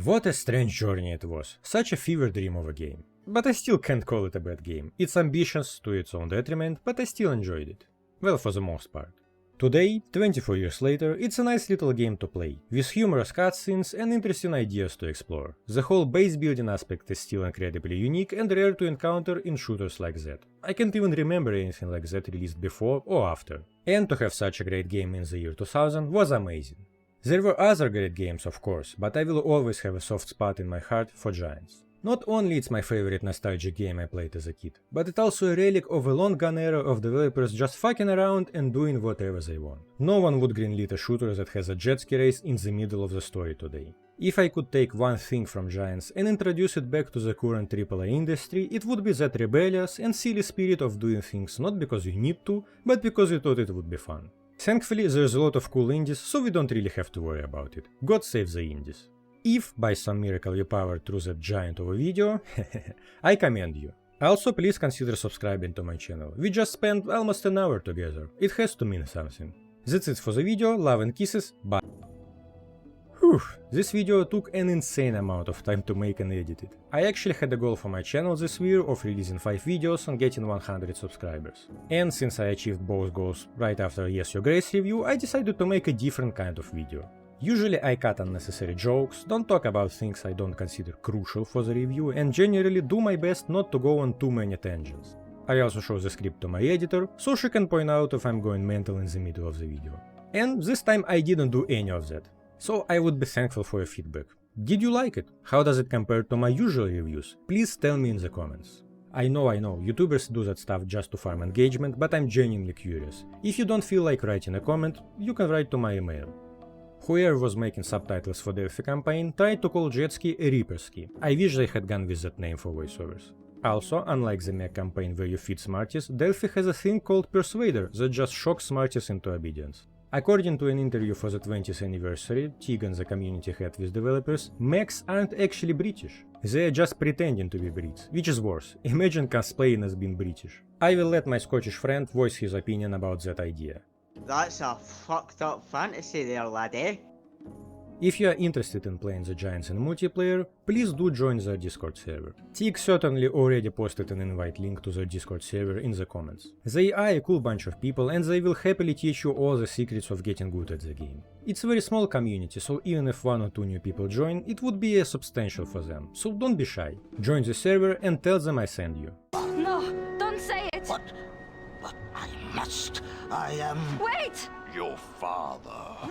What a strange journey it was, such a fever dream of a game. But I still can't call it a bad game. It's ambitious to its own detriment, but I still enjoyed it. Well, for the most part. Today, 24 years later, it's a nice little game to play, with humorous cutscenes and interesting ideas to explore. The whole base building aspect is still incredibly unique and rare to encounter in shooters like that. I can't even remember anything like that released before or after. And to have such a great game in the year 2000 was amazing. There were other great games, of course, but I will always have a soft spot in my heart for Giants. Not only it's my favorite nostalgic game I played as a kid, but it's also a relic of a long gone era of developers just fucking around and doing whatever they want. No one would greenlit a shooter that has a jet ski race in the middle of the story today. If I could take one thing from Giants and introduce it back to the current AAA industry, it would be that rebellious and silly spirit of doing things not because you need to, but because you thought it would be fun. Thankfully, there's a lot of cool indies, so we don't really have to worry about it. God save the indies. If by some miracle you powered through that giant of a video, I commend you. Also, please consider subscribing to my channel. We just spent almost an hour together. It has to mean something. That's it for the video, love and kisses, bye. Whew, this video took an insane amount of time to make and edit it. I actually had a goal for my channel this year of releasing 5 videos and getting 100 subscribers. And since I achieved both goals right after Yes Your Grace review, I decided to make a different kind of video. Usually I cut unnecessary jokes, don't talk about things I don't consider crucial for the review, and generally do my best not to go on too many tangents. I also show the script to my editor, so she can point out if I'm going mental in the middle of the video. And this time I didn't do any of that. So I would be thankful for your feedback. Did you like it? How does it compare to my usual reviews? Please tell me in the comments. I know, YouTubers do that stuff just to farm engagement, but I'm genuinely curious. If you don't feel like writing a comment, you can write to my email. Whoever was making subtitles for Delphi campaign tried to call Jetski a Reaper ski. I wish they had gone with that name for voiceovers. Also, unlike the Mecc campaign where you feed Smarties, Delphi has a thing called Persuader that just shocks Smarties into obedience. According to an interview for the 20th anniversary, Tegan, the community head with developers, Meccs aren't actually British. They are just pretending to be Brits, which is worse. Imagine cosplaying as being British. I will let my Scottish friend voice his opinion about that idea. That's a fucked up fantasy there, laddie. If you are interested in playing the Giants in multiplayer, please do join their Discord server. Tig certainly already posted an invite link to their Discord server in the comments. They are a cool bunch of people and they will happily teach you all the secrets of getting good at the game. It's a very small community, so even if 1 or 2 new people join, it would be substantial for them, so don't be shy. Join the server and tell them I send you. No, don't say it! But I must. I am... Wait! your father.